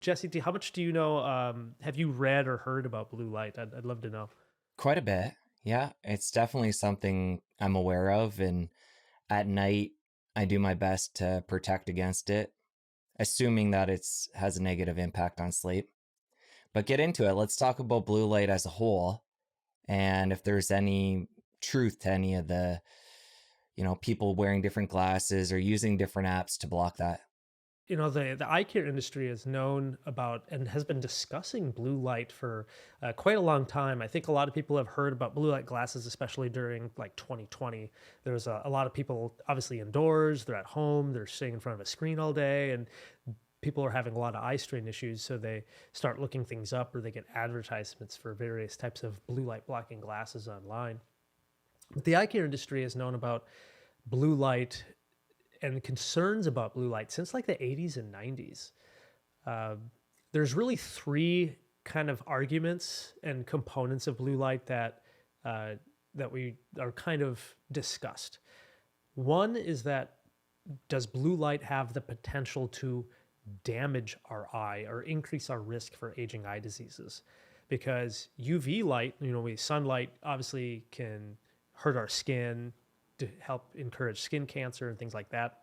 Jesse, how much do you know? Have you read or heard about blue light? I'd love to know. Quite a bit. Yeah, it's definitely something I'm aware of. And at night, I do my best to protect against it, assuming that it's has a negative impact on sleep. But get into it. Let's talk about blue light as a whole and if there's any truth to any of the, people wearing different glasses or using different apps to block that. The eye care industry is known about and has been discussing blue light for quite a long time. I think a lot of people have heard about blue light glasses, especially during like 2020. There's a lot of people obviously indoors, they're at home, they're sitting in front of a screen all day, and people are having a lot of eye strain issues. So they start looking things up or they get advertisements for various types of blue light blocking glasses online. But the eye care industry has known about blue light and concerns about blue light since like the 80s and 90s. Uh, there's really three kind of arguments and components of blue light uh, that we are kind of discussed. One is that does blue light have the potential to damage our eye or increase our risk for aging eye diseases? Because UV light, sunlight obviously can hurt our skin, to help encourage skin cancer and things like that.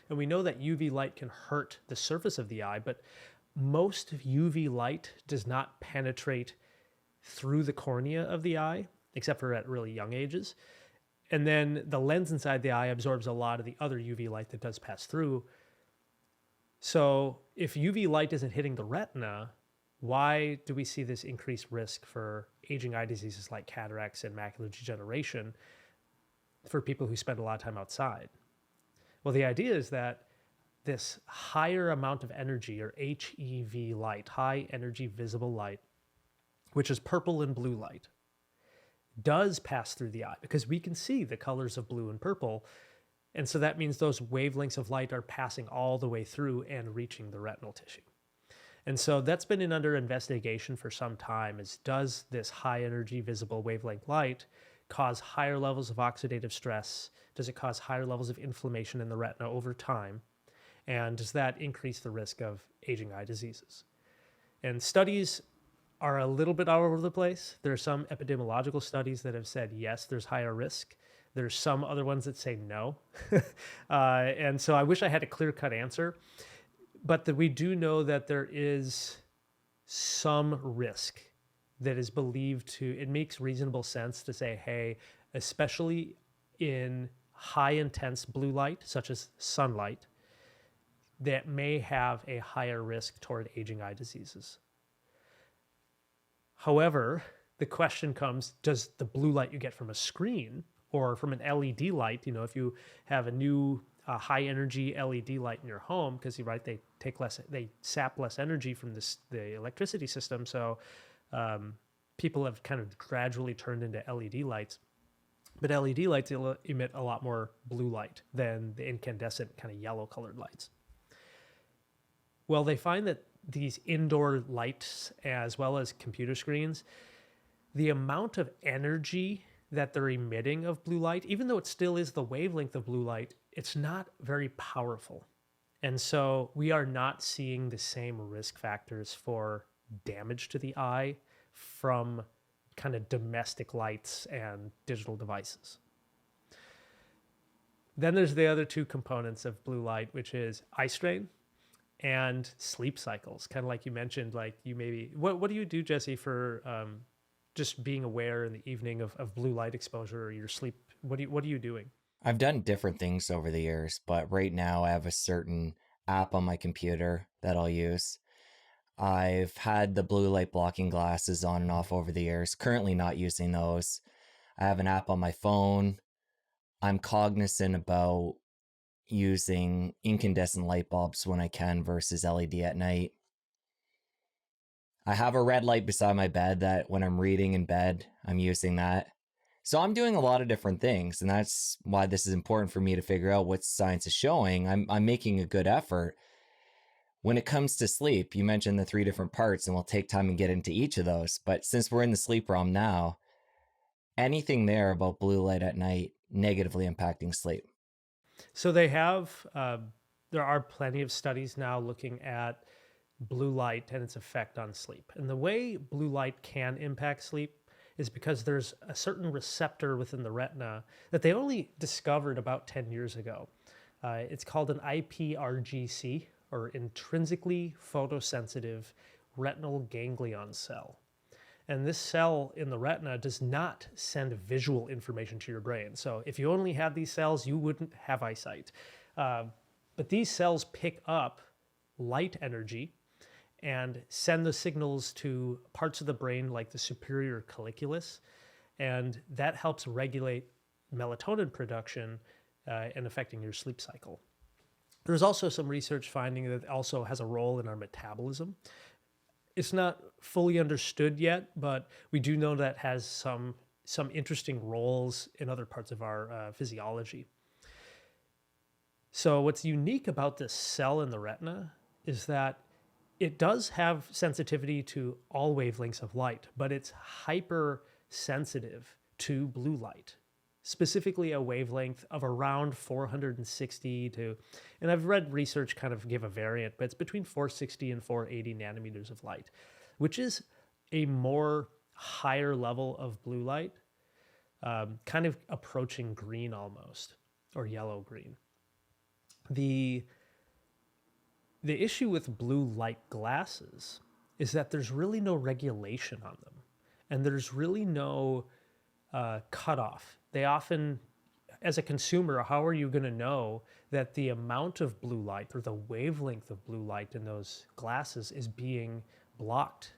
And we know that UV light can hurt the surface of the eye, but most of UV light does not penetrate through the cornea of the eye, except for at really young ages. And then the lens inside the eye absorbs a lot of the other UV light that does pass through. So if UV light isn't hitting the retina, why do we see this increased risk for aging eye diseases like cataracts and macular degeneration for people who spend a lot of time outside? Well, the idea is that this higher amount of energy, or HEV light, high energy visible light, which is purple and blue light, does pass through the eye because we can see the colors of blue and purple. And so that means those wavelengths of light are passing all the way through and reaching the retinal tissue. And so that's been under investigation for some time, is does this high energy visible wavelength light cause higher levels of oxidative stress? Does it cause higher levels of inflammation in the retina over time? And does that increase the risk of aging eye diseases? And studies are a little bit all over the place. There are some epidemiological studies that have said, yes, there's higher risk. There's some other ones that say no. And so I wish I had a clear cut answer, but that we do know that there is some risk that is believed to, it makes reasonable sense to say, hey, especially in high intense blue light, such as sunlight, that may have a higher risk toward aging eye diseases. However, the question comes, does the blue light you get from a screen or from an LED light, if you have a new high energy LED light in your home, because you're right, they sap less energy from the electricity system. So people have kind of gradually turned into LED lights. But LED lights emit a lot more blue light than the incandescent kind of yellow colored lights. Well, they find that these indoor lights, as well as computer screens, the amount of energy that they're emitting of blue light, even though it still is the wavelength of blue light, it's not very powerful. And so we are not seeing the same risk factors for damage to the eye from kind of domestic lights and digital devices. Then there's the other two components of blue light, which is eye strain and sleep cycles. Kind of like you mentioned, like you maybe, what do you do, Jesse, for just being aware in the evening of blue light exposure or your sleep? What are you doing? I've done different things over the years, but right now I have a certain app on my computer that I'll use. I've had the blue light blocking glasses on and off over the years, currently not using those. I have an app on my phone. I'm cognizant about using incandescent light bulbs when I can versus LED at night. I have a red light beside my bed that when I'm reading in bed, I'm using that. So I'm doing a lot of different things, and that's why this is important for me to figure out what science is showing. I'm making a good effort. When it comes to sleep, you mentioned the three different parts, and we'll take time and get into each of those. But since we're in the sleep realm now, anything there about blue light at night negatively impacting sleep? So they have, there are plenty of studies now looking at blue light and its effect on sleep. And the way blue light can impact sleep is because there's a certain receptor within the retina that they only discovered about 10 years ago. It's called an IPRGC, or intrinsically photosensitive retinal ganglion cell. And this cell in the retina does not send visual information to your brain. So if you only had these cells, you wouldn't have eyesight. But these cells pick up light energy and send the signals to parts of the brain like the superior colliculus. And that helps regulate melatonin production and affecting your sleep cycle. There's also some research finding that it also has a role in our metabolism. It's not fully understood yet, but we do know that has some interesting roles in other parts of our physiology. So what's unique about this cell in the retina is that it does have sensitivity to all wavelengths of light, but it's hypersensitive to blue light, specifically a wavelength of around 460 to, and I've read research kind of give a variant, but it's between 460 and 480 nanometers of light, which is a more higher level of blue light, kind of approaching green almost, or yellow-green. The issue with blue light glasses is that there's really no regulation on them, and there's really no cutoff. They often, as a consumer, how are you going to know that the amount of blue light or the wavelength of blue light in those glasses is being blocked?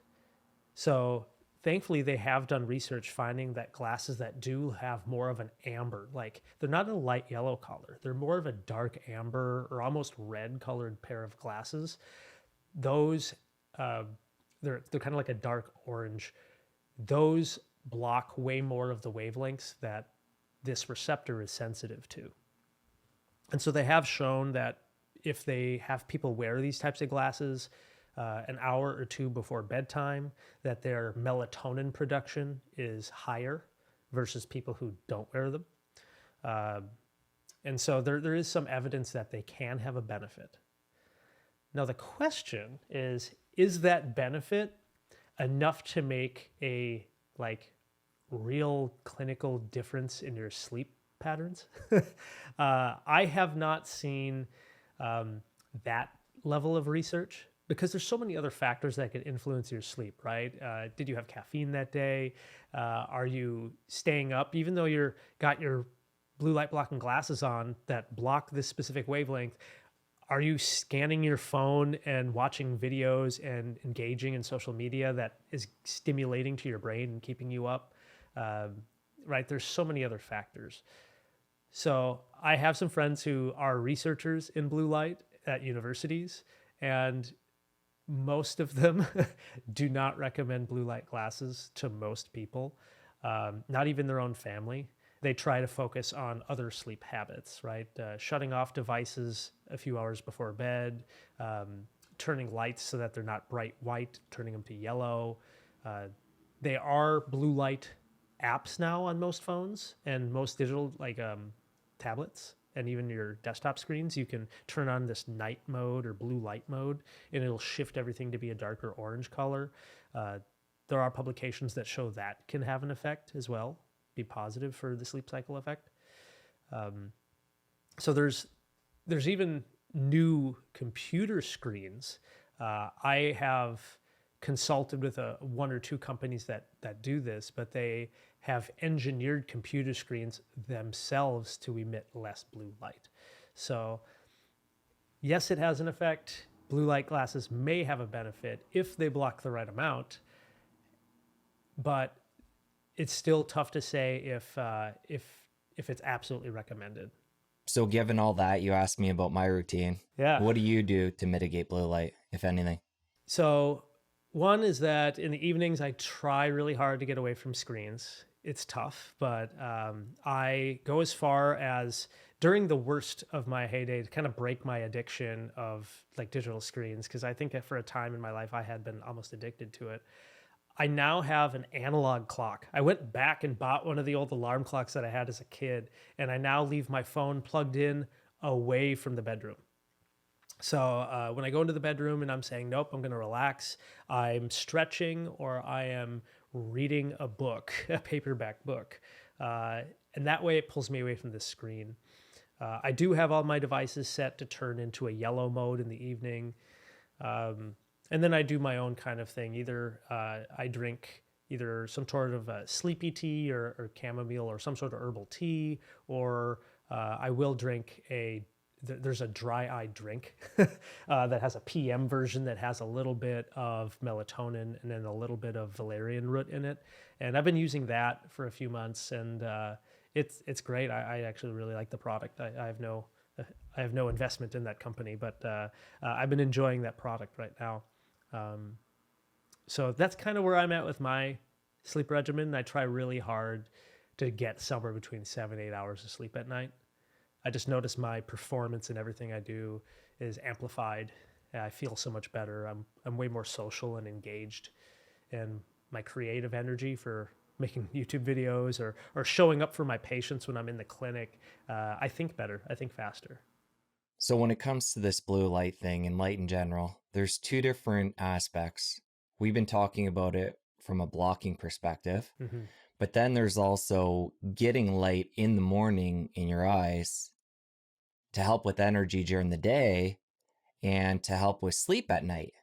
So thankfully, they have done research finding that glasses that do have more of an amber, like they're not a light yellow color, they're more of a dark amber or almost red colored pair of glasses. Those, they're kind of like a dark orange. Those block way more of the wavelengths that this receptor is sensitive to. And so they have shown that if they have people wear these types of glasses an hour or two before bedtime, that their melatonin production is higher versus people who don't wear them. And so there is some evidence that they can have a benefit. Now the question is that benefit enough to make a real clinical difference in your sleep patterns? I have not seen that level of research, because there's so many other factors that can influence your sleep, right? Did you have caffeine that day? Are you staying up, even though you're got your blue light blocking glasses on that block this specific wavelength? Are you scanning your phone and watching videos and engaging in social media that is stimulating to your brain and keeping you up? Right? There's so many other factors. So I have some friends who are researchers in blue light at universities, and most of them do not recommend blue light glasses to most people, not even their own family. They try to focus on other sleep habits, right? Shutting off devices a few hours before bed, turning lights so that they're not bright white, turning them to yellow. There are blue light apps now on most phones and most digital tablets, and even your desktop screens. You can turn on this night mode or blue light mode, and it'll shift everything to be a darker orange color. There are publications that show that can have an effect as well, be positive for the sleep cycle effect. So there's even new computer screens. I have consulted with one or two companies that do this, but they have engineered computer screens themselves to emit less blue light. So yes, it has an effect. Blue light glasses may have a benefit if they block the right amount, but it's still tough to say if it's absolutely recommended. So given all that, you asked me about my routine. Yeah. What do you do to mitigate blue light, if anything? So one is that in the evenings, I try really hard to get away from screens. It's tough, but I go as far as during the worst of my heyday to kind of break my addiction of digital screens, because I think that for a time in my life, I had been almost addicted to it. I now have an analog clock. I went back and bought one of the old alarm clocks that I had as a kid, and I now leave my phone plugged in away from the bedroom. So when I go into the bedroom and I'm saying, nope, I'm going to relax, I'm stretching or I am reading a book, a paperback book. Uh, and that way it pulls me away from the screen. I do have all my devices set to turn into a yellow mode in the evening. Um, and then I do my own kind of thing. Either I drink either some sort of sleepy tea or chamomile or some sort of herbal tea, or I will drink there's a dry eye drink that has a PM version that has a little bit of melatonin and then a little bit of valerian root in it. And I've been using that for a few months, and it's great. I actually really like the product. I have no investment in that company, but I've been enjoying that product right now. Um, so that's kind of where I'm at with my sleep regimen. I try really hard to get somewhere between 7 8 hours of sleep at night. I just notice my performance and everything I do is amplified. I feel so much better. I'm way more social and engaged, and my creative energy for making YouTube videos or showing up for my patients when I'm in the clinic. I think better. I think faster. So when it comes to this blue light thing and light in general, there's two different aspects. We've been talking about it from a blocking perspective, Mm-hmm. but then there's also getting light in the morning in your eyes to help with energy during the day and to help with sleep at night.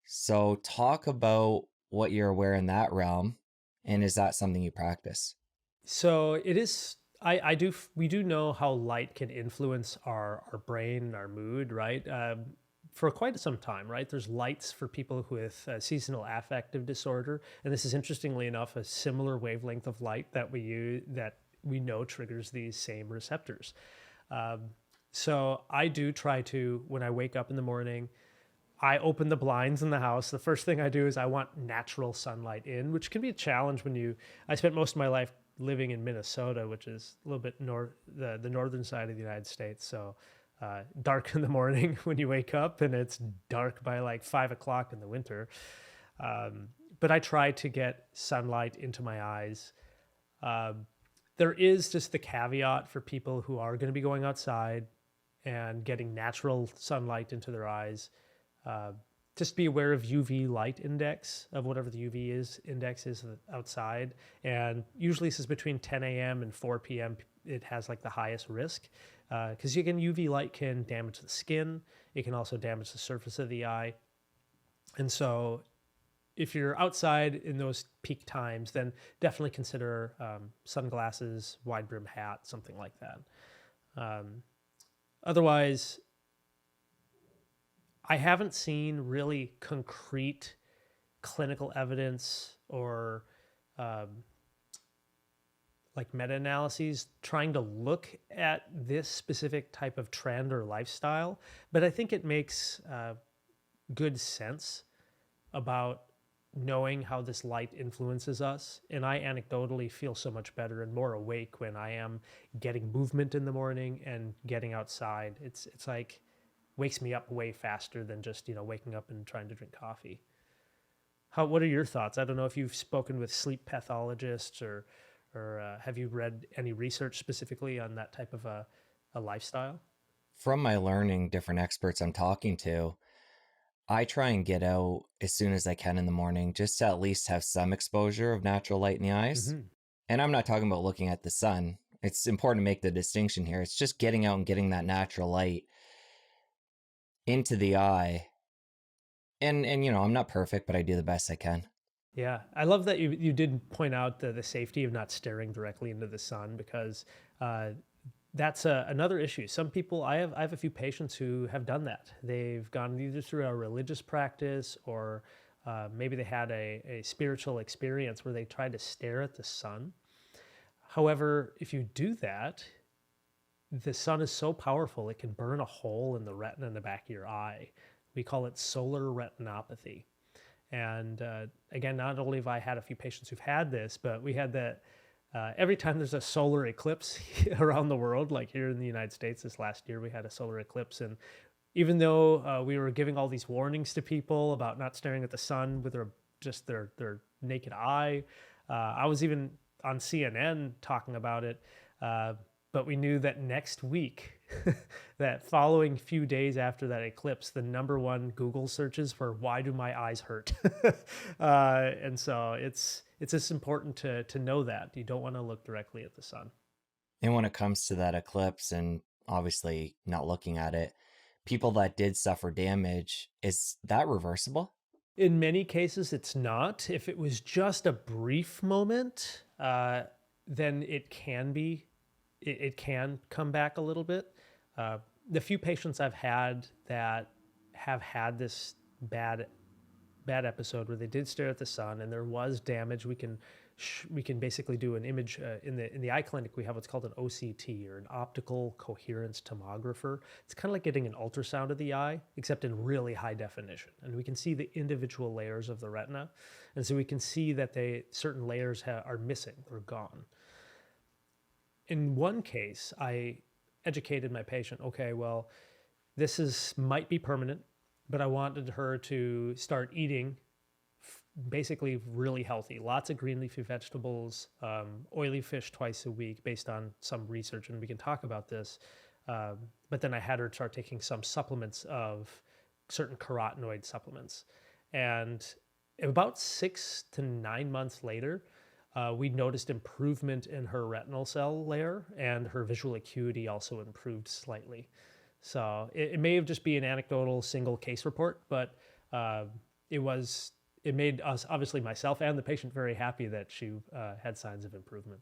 So talk about what you're aware in that realm, and is that something you practice? So it is. We do know how light can influence our brain and our mood, right? For quite some time, right? There's lights for people with seasonal affective disorder, and this is interestingly enough a similar wavelength of light that we know triggers these same receptors. Um, so I do try to, when I wake up in the morning, I open the blinds in the house. The first thing I do is I want natural sunlight in, which can be a challenge when I spent most of my life living in Minnesota, which is a little bit the northern side of the United States. So dark in the morning when you wake up, and it's dark by like 5 o'clock in the winter. But I try to get sunlight into my eyes. Um, there is just the caveat for people who are going to be going outside and getting natural sunlight into their eyes. Uh, just be aware of UV light index of whatever the UV is index is outside, and usually this is between 10 a.m. and 4 p.m. It has like the highest risk because UV light can damage the skin. It can also damage the surface of the eye, and so if you're outside in those peak times, then definitely consider sunglasses, wide brim hat, something like that. Um, Otherwise, I haven't seen really concrete clinical evidence or um, like meta-analyses trying to look at this specific type of trend or lifestyle, but I think it makes good sense about knowing how this light influences us. And I anecdotally feel so much better and more awake when I am getting movement in the morning and getting outside. It's like wakes me up way faster than just, waking up and trying to drink coffee. What are your thoughts? I don't know if you've spoken with sleep pathologists or have you read any research specifically on that type of a lifestyle? From my learning, different experts I'm talking to, I try and get out as soon as I can in the morning just to at least have some exposure of natural light in the eyes. Mm-hmm. And I'm not talking about looking at the sun. It's important to make the distinction here. It's just getting out and getting that natural light into the eye. And I'm not perfect, but I do the best I can. Yeah, I love that you did point out the safety of not staring directly into the sun because uh, that's another issue. Some people, I have a few patients who have done that. They've gone either through a religious practice or maybe they had a spiritual experience where they tried to stare at the sun. However, if you do that, the sun is so powerful it can burn a hole in the retina in the back of your eye. We call it solar retinopathy. And again, not only have I had a few patients who've had this, but we had that every time there's a solar eclipse around the world, like here in the United States this last year, we had a solar eclipse. And even though we were giving all these warnings to people about not staring at the sun with their naked eye, I was even on CNN talking about it. But we knew that next week that following few days after that eclipse, the number one Google searches were "Why do my eyes hurt?" And so it's just important to know that you don't want to look directly at the sun. And when it comes to that eclipse and obviously not looking at it, people that did suffer damage, is that reversible? In many cases, it's not. If it was just a brief moment, then it can be, it can come back a little bit. The few patients I've had that have had this bad episode where they did stare at the sun and there was damage, we can basically do an image in the eye clinic. We have what's called an OCT, or an optical coherence tomographer. It's kind of like getting an ultrasound of the eye, except in really high definition, and we can see the individual layers of the retina, and so we can see that certain layers are missing or gone. In one case, I educated my patient. Okay, well, might be permanent, but I wanted her to start eating basically really healthy, lots of green leafy vegetables, oily fish twice a week based on some research, and we can talk about this. But then I had her start taking some supplements of certain carotenoid supplements. And about 6 to 9 months later, we noticed improvement in her retinal cell layer, and her visual acuity also improved slightly. So it may have just been an anecdotal single case report, but it made us, obviously myself and the patient, very happy that she had signs of improvement.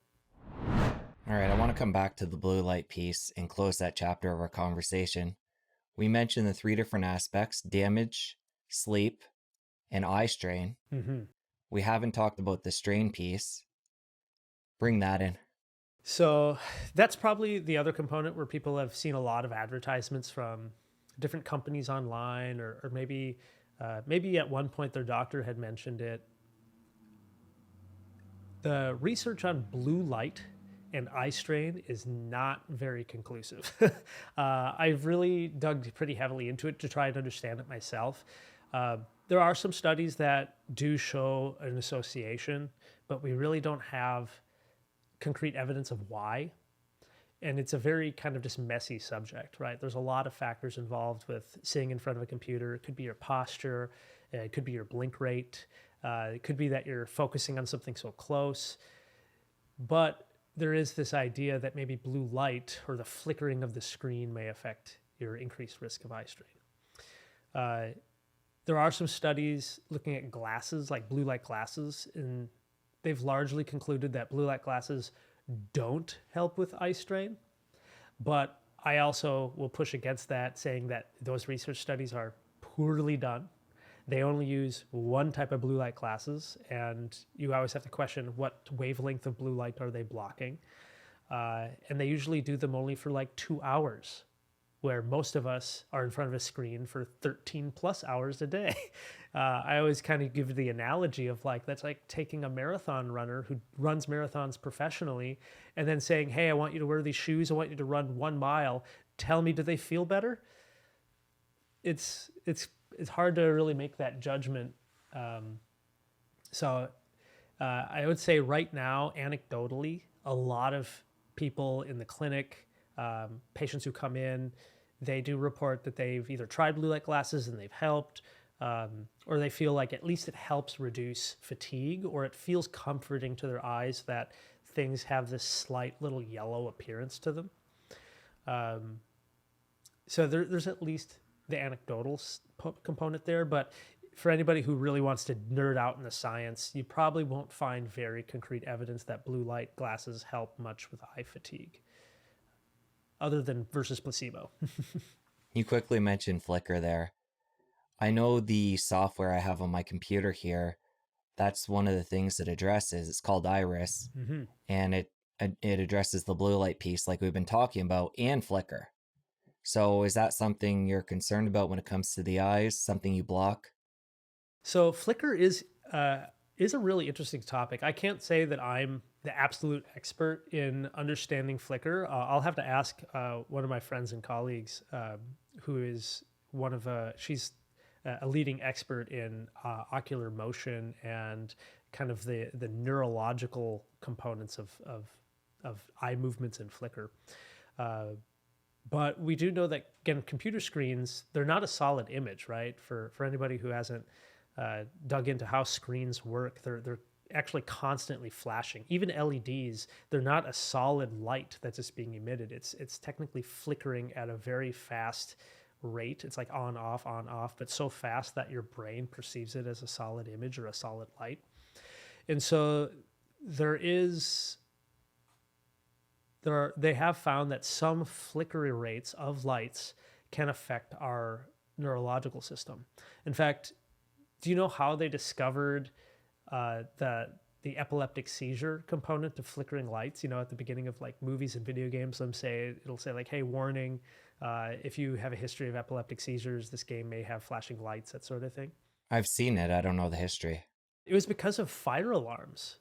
All right, I want to come back to the blue light piece and close that chapter of our conversation. We mentioned the 3 different aspects: damage, sleep, and eye strain. Mm-hmm. We haven't talked about the strain piece. Bring that in. So that's probably the other component where people have seen a lot of advertisements from different companies online, or maybe at one point their doctor had mentioned it. The research on blue light and eye strain is not very conclusive. I've really dug pretty heavily into it to try and understand it myself. There are some studies that do show an association, but we really don't have concrete evidence of why. And it's a very kind of just messy subject, right? There's a lot of factors involved with sitting in front of a computer. It could be your posture, it could be your blink rate, it could be that you're focusing on something so close. But there is this idea that maybe blue light or the flickering of the screen may affect your increased risk of eye strain. There are some studies looking at glasses, like blue light glasses, and they've largely concluded that blue light glasses don't help with eye strain. But I also will push against that, saying that those research studies are poorly done. They only use one type of blue light glasses, and you always have to question what wavelength of blue light are they blocking. And they usually do them only for like 2 hours, where most of us are in front of a screen for 13 plus hours a day. I always kind of give the analogy of like, that's like taking a marathon runner who runs marathons professionally and then saying, hey, I want you to wear these shoes. I want you to run 1 mile. Tell me, do they feel better? It's hard to really make that judgment. So I would say right now, anecdotally, a lot of people in the clinic, patients who come in, they do report that they've either tried blue light glasses and they've helped, or they feel like at least it helps reduce fatigue, or it feels comforting to their eyes that things have this slight little yellow appearance to them. So there's at least the anecdotal component there, but for anybody who really wants to nerd out in the science, you probably won't find very concrete evidence that blue light glasses help much with eye fatigue, other than versus placebo. You quickly mentioned flicker there. I know the software I have on my computer here, that's one of the things it addresses. It's called Iris, Mm-hmm. and it addresses the blue light piece like we've been talking about, and flicker. So is that something you're concerned about when it comes to the eyes, something you block? So flicker is a really interesting topic. I can't say that I'm the absolute expert in understanding flicker. I'll have to ask one of my friends and colleagues, who is she's a leading expert in ocular motion and kind of the neurological components of eye movements and flicker. But we do know that, again, computer screens, they're not a solid image, right? For anybody who hasn't dug into how screens work, they're actually constantly flashing. Even LEDs, they're not a solid light that's just being emitted. It's technically flickering at a very fast rate. It's like on off, but so fast that your brain perceives it as a solid image or a solid light. And so there is they have found that some flickery rates of lights can affect our neurological system. In fact, do you know how they discovered the epileptic seizure component of flickering lights? You know, at the beginning of like movies and video games, it'll say like, "Hey, warning! If you have a history of epileptic seizures, this game may have flashing lights," that sort of thing. I've seen it. I don't know the history. It was because of fire alarms.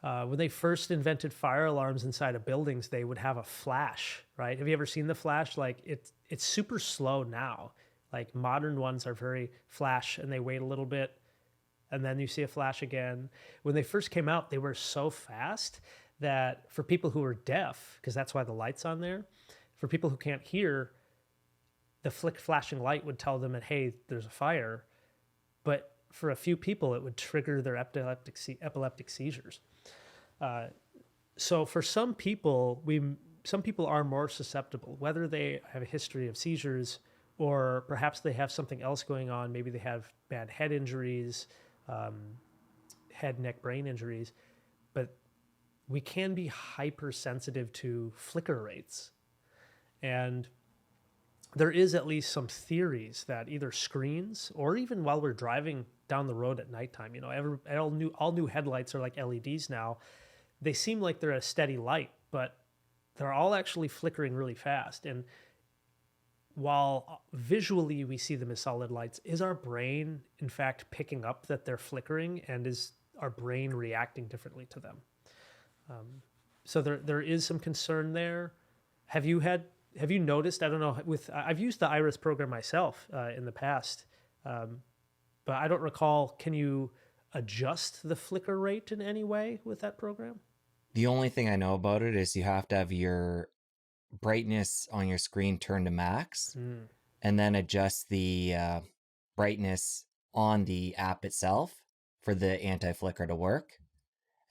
When they first invented fire alarms inside of buildings, they would have a flash, right? Have you ever seen the flash? Like it's super slow now. Like modern ones are very flash and they wait a little bit and then you see a flash again. When they first came out, they were so fast that for people who are deaf, because that's why the light's on there, for people who can't hear, the flashing light would tell them that, hey, there's a fire. But for a few people, it would trigger their epileptic seizures. So for some people, some people are more susceptible, whether they have a history of seizures or perhaps they have something else going on. Maybe they have bad head injuries, head, neck, brain injuries, but we can be hypersensitive to flicker rates. And there is at least some theories that either screens or even while we're driving down the road at nighttime, you know, all new headlights are like LEDs now. They seem like they're a steady light, but they're all actually flickering really fast. And while visually we see them as solid lights, is our brain in fact picking up that they're flickering, and is our brain reacting differently to them? So there is some concern there. Have you noticed? I don't know. I've used the Iris program myself in the past, but I don't recall. Can you adjust the flicker rate in any way with that program? The only thing I know about it is you have to have your brightness on your screen turned to max and then adjust the brightness on the app itself for the anti-flicker to work.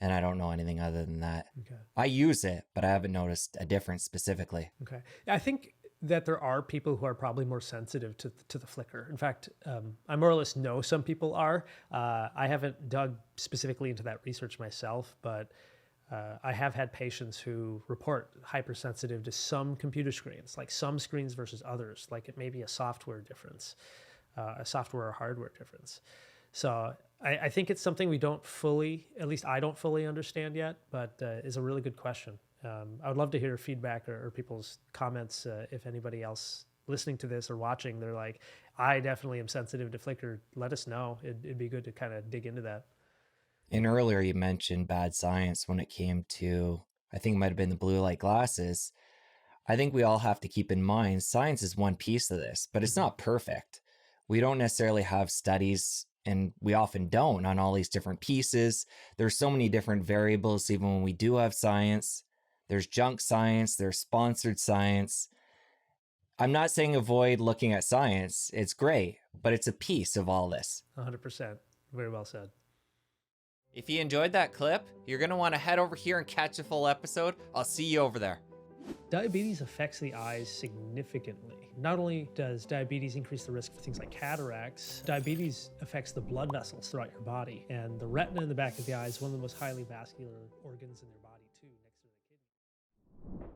And I don't know anything other than that. Okay. I use it, but I haven't noticed a difference specifically. Okay. I think that there are people who are probably more sensitive to the flicker. In fact, I more or less know some people are. I haven't dug specifically into that research myself, but I have had patients who report hypersensitive to some computer screens, like some screens versus others, like it may be a software difference, a software or hardware difference. So I think it's something we don't fully, at least I don't fully understand yet, but is a really good question. I would love to hear feedback or people's comments. If anybody else listening to this or watching, they're like, I definitely am sensitive to flicker. Let us know. It'd be good to kind of dig into that. And earlier you mentioned bad science when it came to, I think it might have been the blue light glasses. I think we all have to keep in mind science is one piece of this, but it's not perfect. We don't necessarily have studies, and we often don't, on all these different pieces. There's so many different variables even when we do have science. There's junk science, there's sponsored science. I'm not saying avoid looking at science. It's great, but it's a piece of all this. 100%. Very well said. If you enjoyed that clip, you're going to want to head over here and catch the full episode. I'll see you over there. Diabetes affects the eyes significantly. Not only does diabetes increase the risk for things like cataracts, diabetes affects the blood vessels throughout your body. And the retina in the back of the eye is one of the most highly vascular organs in your body too, next to the kidney.